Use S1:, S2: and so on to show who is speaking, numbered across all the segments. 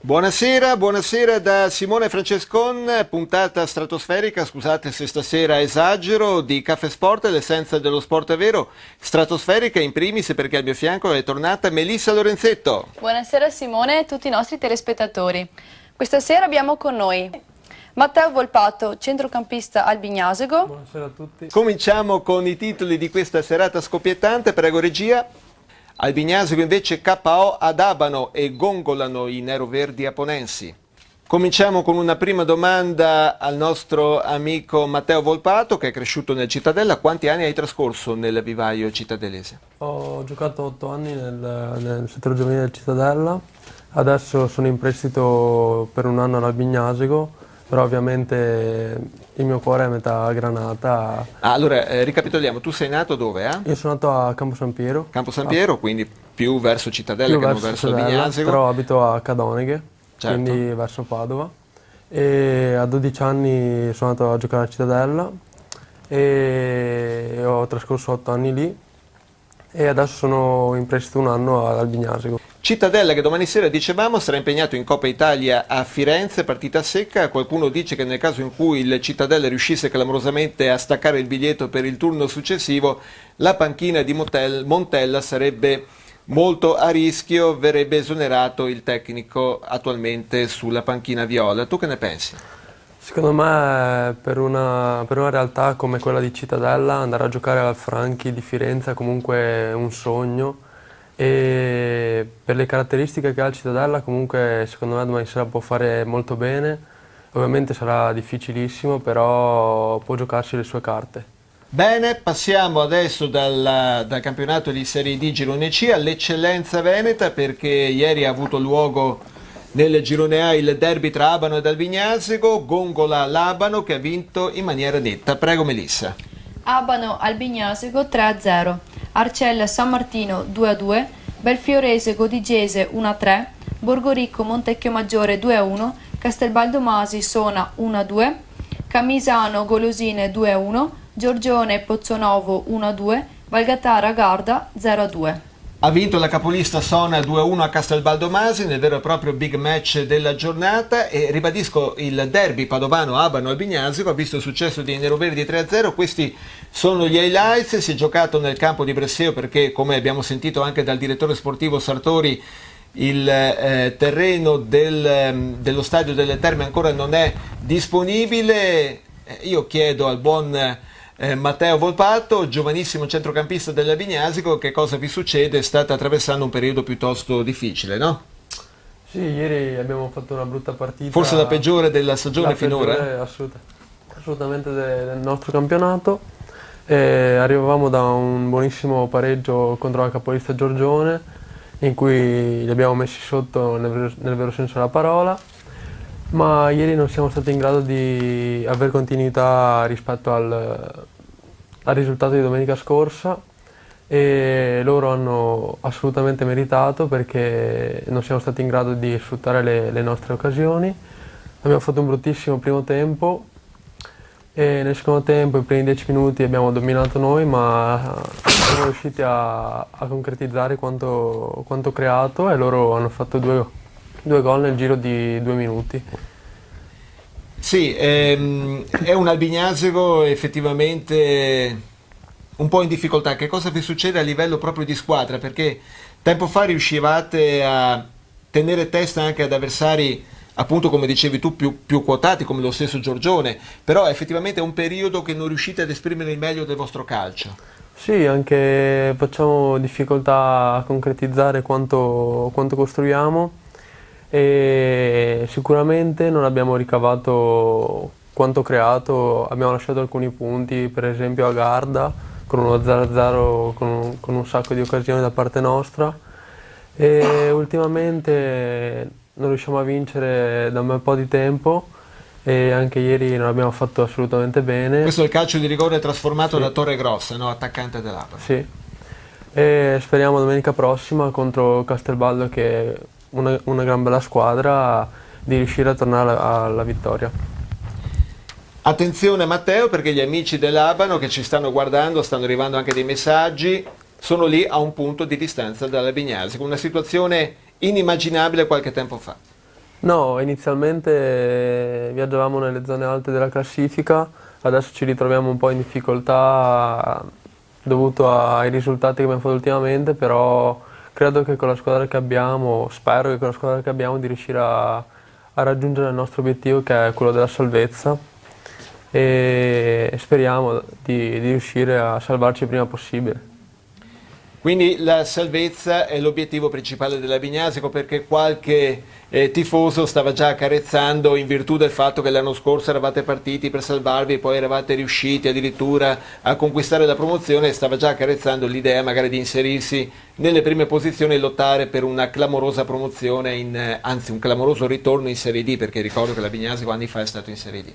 S1: Buonasera, buonasera da Simone Francescon, puntata stratosferica, scusate se stasera esagero, di Caffè Sport, l'essenza dello sport è vero, stratosferica in primis perché al mio fianco è tornata Melissa Lorenzetto.
S2: Buonasera Simone e tutti i nostri telespettatori. Questa sera abbiamo con noi Matteo Volpato, centrocampista albignasego.
S3: Buonasera a tutti.
S1: Cominciamo con i titoli di questa serata scoppiettante, prego regia. Albignasego invece KO ad Abano e gongolano i neroverdi aponensi. Cominciamo con una prima domanda al nostro amico Matteo Volpato, che è cresciuto nel Cittadella. Quanti anni hai trascorso nel vivaio cittadellese?
S3: Ho giocato 8 anni nel settore giovanile del Cittadella, adesso sono in prestito per un anno all'Albignasego, però ovviamente il mio cuore è a metà Granata.
S1: Allora, ricapitoliamo, tu sei nato dove?
S3: Io sono nato a Campo San Piero.
S1: Campo San Piero, quindi più verso Cittadella che non verso Albignasego.
S3: Però abito a Cadoneghe,
S1: Certo.
S3: quindi verso Padova. E a 12 anni sono andato a giocare a Cittadella e ho trascorso 8 anni lì e adesso sono in prestito un anno ad Albignasego.
S1: Cittadella che domani sera, dicevamo, sarà impegnato in Coppa Italia a Firenze, partita secca. Qualcuno dice che nel caso in cui il Cittadella riuscisse clamorosamente a staccare il biglietto per il turno successivo, la panchina di Montella sarebbe molto a rischio, verrebbe esonerato il tecnico attualmente sulla panchina viola. Tu che ne pensi?
S3: Secondo me per una realtà come quella di Cittadella andare a giocare al Franchi di Firenze è comunque un sogno e per le caratteristiche che ha il Cittadella comunque secondo me domani sera può fare molto bene, ovviamente sarà difficilissimo però può giocarsi le sue carte.
S1: Bene, passiamo adesso dal campionato di Serie D Girone C all'eccellenza veneta, perché ieri ha avuto luogo nel Girone A il derby tra Abano ed Albignasego, gongola l'Abano che ha vinto in maniera netta. Prego Melissa.
S2: Abano Albignasego 3-0, Arcella San Martino 2-2, Belfiorese Godigese 1-3, Borgoricco Montecchio Maggiore 2-1, Castelbaldo Masi Sona 1-2, Camisano Golosine 2-1, Giorgione Pozzonovo 1-2, Valgatara Garda 0-2.
S1: Ha vinto la capolista Sona 2-1 a Castelbaldo Masi nel vero e proprio big match della giornata, e ribadisco il derby padovano Abano-Albignasego ha visto il successo dei neroverdi 3-0. Questi sono gli highlights. Si è giocato nel campo di Bresseo perché, come abbiamo sentito anche dal direttore sportivo Sartori, il terreno dello stadio delle Terme ancora non è disponibile. Io chiedo al buon Matteo Volpato, giovanissimo centrocampista dell'Albignasego, che cosa vi succede? State attraversando un periodo piuttosto difficile, no?
S3: Sì, ieri abbiamo fatto una brutta partita.
S1: Forse la peggiore della stagione finora?
S3: Assolutamente del nostro campionato. Arrivavamo da un buonissimo pareggio contro la capolista Giorgione, in cui li abbiamo messi sotto nel vero senso della parola. Ma ieri non siamo stati in grado di avere continuità rispetto al risultato di domenica scorsa e loro hanno assolutamente meritato perché non siamo stati in grado di sfruttare le nostre occasioni. Abbiamo fatto un bruttissimo primo tempo e nel secondo tempo, i primi 10 minuti, abbiamo dominato noi, ma siamo riusciti a concretizzare quanto creato e loro hanno fatto due gol nel giro di 2 minuti.
S1: Sì, è un Albignasego effettivamente un po' in difficoltà. Che cosa vi succede a livello proprio di squadra? Perché tempo fa riuscivate a tenere testa anche ad avversari, appunto come dicevi tu, più quotati, come lo stesso Giorgione, però effettivamente è un periodo che non riuscite ad esprimere il meglio del vostro calcio.
S3: Sì, anche facciamo difficoltà a concretizzare quanto costruiamo e sicuramente non abbiamo ricavato quanto creato, abbiamo lasciato alcuni punti, per esempio a Garda con uno 0-0 con un sacco di occasioni da parte nostra e ultimamente non riusciamo a vincere da un bel po' di tempo e anche ieri non abbiamo fatto assolutamente bene.
S1: Questo è il calcio di rigore trasformato
S3: Sì.
S1: da Torregrossa, no? Attaccante dell'Abano.
S3: Sì, e speriamo domenica prossima contro Castelbaldo, che è una gran bella squadra, di riuscire a tornare alla vittoria.
S1: Attenzione Matteo, perché gli amici dell'Abano che ci stanno guardando, stanno arrivando anche dei messaggi, sono lì a un punto di distanza dall'Albignasego, una situazione inimmaginabile qualche tempo fa.
S3: No, inizialmente viaggiavamo nelle zone alte della classifica, adesso ci ritroviamo un po' in difficoltà dovuto ai risultati che abbiamo fatto ultimamente, però credo che con la squadra che abbiamo, spero che con la squadra che abbiamo di riuscire a raggiungere il nostro obiettivo che è quello della salvezza e speriamo di riuscire a salvarci il prima possibile.
S1: Quindi la salvezza è l'obiettivo principale della Bignasico, perché qualche tifoso stava già accarezzando, in virtù del fatto che l'anno scorso eravate partiti per salvarvi e poi eravate riusciti addirittura a conquistare la promozione, stava già accarezzando l'idea magari di inserirsi nelle prime posizioni e lottare per una clamorosa promozione, anzi un clamoroso ritorno in Serie D, perché ricordo che la Bignasico anni fa è stato in Serie D.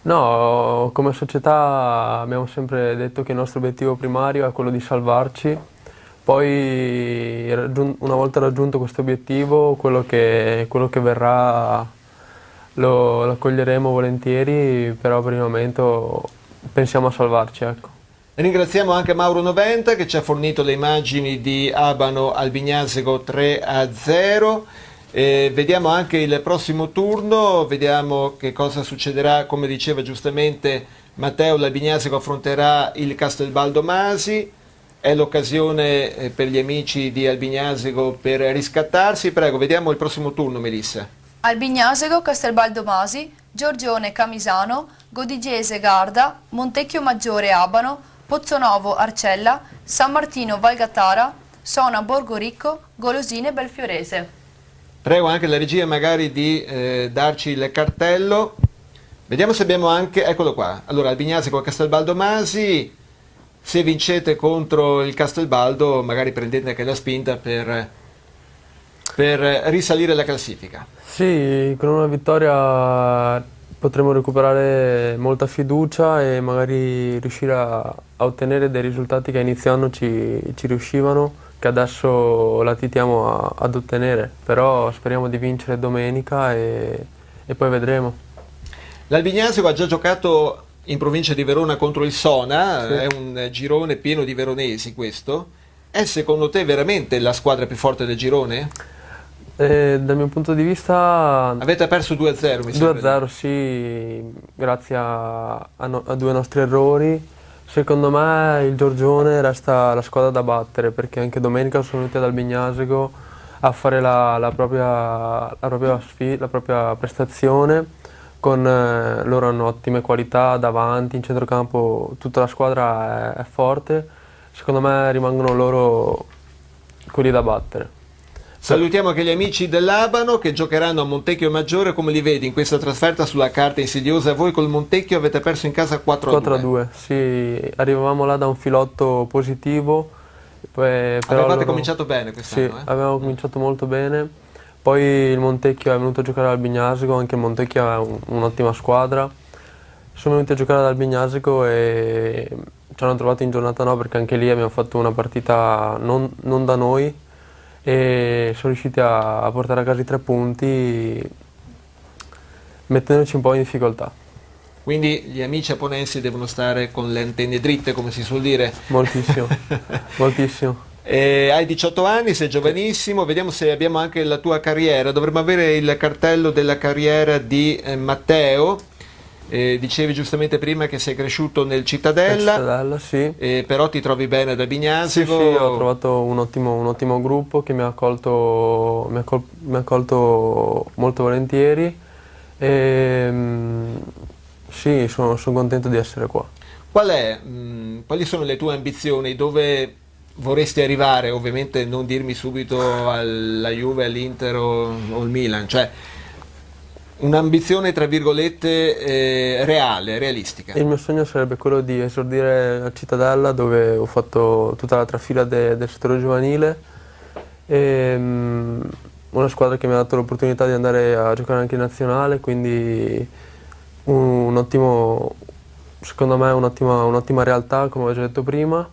S3: No, come società abbiamo sempre detto che il nostro obiettivo primario è quello di salvarci. Poi, una volta raggiunto questo obiettivo, quello che verrà lo accoglieremo volentieri, però per il momento pensiamo a salvarci, ecco.
S1: Ringraziamo anche Mauro Noventa che ci ha fornito le immagini di Abano al Bignasico 3-0. Vediamo anche il prossimo turno, vediamo che cosa succederà. Come diceva giustamente Matteo, la Bignasico affronterà il Castelbaldo Masi. È l'occasione per gli amici di Albignasico per riscattarsi. Prego, vediamo il prossimo turno, Melissa.
S2: Albignasico, Castelbaldo Masi, Giorgione Camisano, Godigese Garda, Montecchio Maggiore Abano, Pozzonovo Arcella, San Martino Valgatara, Sona Borgoricco, Golosine Belfiorese.
S1: Prego anche la regia magari di darci il cartello. Vediamo se abbiamo anche, eccolo qua. Allora, Albignasico, Castelbaldo Masi. Se vincete contro il Castelbaldo, magari prendete anche la spinta per risalire la classifica.
S3: Sì, con una vittoria potremo recuperare molta fiducia e magari riuscire a ottenere dei risultati che a inizio anno ci riuscivano, che adesso latitiamo ad ottenere. Però speriamo di vincere domenica e poi vedremo.
S1: L'Albignasico ha già giocato in provincia di Verona contro il Sona,
S3: Sì.
S1: è un girone pieno di veronesi questo. È secondo te veramente la squadra più forte del girone?
S3: Dal mio punto di vista
S1: Avete perso 2-0, mi sembra.
S3: 2-0 sì, grazie a due nostri errori. Secondo me il Giorgione resta la squadra da battere, perché anche domenica sono venuti ad Albignasico a fare la propria prestazione. Loro hanno ottime qualità davanti, in centrocampo tutta la squadra è forte. Secondo me rimangono loro quelli da battere.
S1: Salutiamo anche gli amici dell'Abano che giocheranno a Montecchio Maggiore. Come li vedi in questa trasferta sulla carta insidiosa? Voi col Montecchio avete perso in casa 4-2.
S3: 4-2, sì, arrivavamo là da un filotto positivo.
S1: Avevate cominciato bene quest'anno?
S3: Sì, avevamo cominciato molto bene. Poi il Montecchio è venuto a giocare al Bignasico, anche il Montecchio è un'ottima squadra. Sono venuti a giocare ad Albignasico e ci hanno trovato in giornata no, perché anche lì abbiamo fatto una partita non da noi e sono riusciti a portare a casa i 3 punti mettendoci un po' in difficoltà.
S1: Quindi gli amici aponensi devono stare con le antenne dritte, come si suol dire.
S3: Moltissimo, moltissimo.
S1: Hai 18 anni, sei giovanissimo, vediamo se abbiamo anche la tua carriera. Dovremmo avere il cartello della carriera di Matteo. Dicevi giustamente prima che sei cresciuto nel Cittadella.
S3: Cittadella, sì.
S1: Però ti trovi bene ad Albignasico.
S3: Sì, ho trovato un ottimo gruppo che mi ha accolto molto volentieri e sì, sono contento di essere qua.
S1: Quali sono le tue ambizioni? Dove vorresti arrivare? Ovviamente non dirmi subito alla Juve, all'Inter o al Milan, cioè un'ambizione tra virgolette realistica.
S3: Il mio sogno sarebbe quello di esordire a Cittadella, dove ho fatto tutta la trafila del settore giovanile e una squadra che mi ha dato l'opportunità di andare a giocare anche in nazionale, quindi secondo me un'ottima realtà, come ho già detto prima.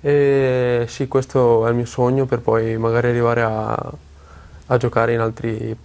S3: E sì, questo è il mio sogno per poi magari arrivare a giocare in altre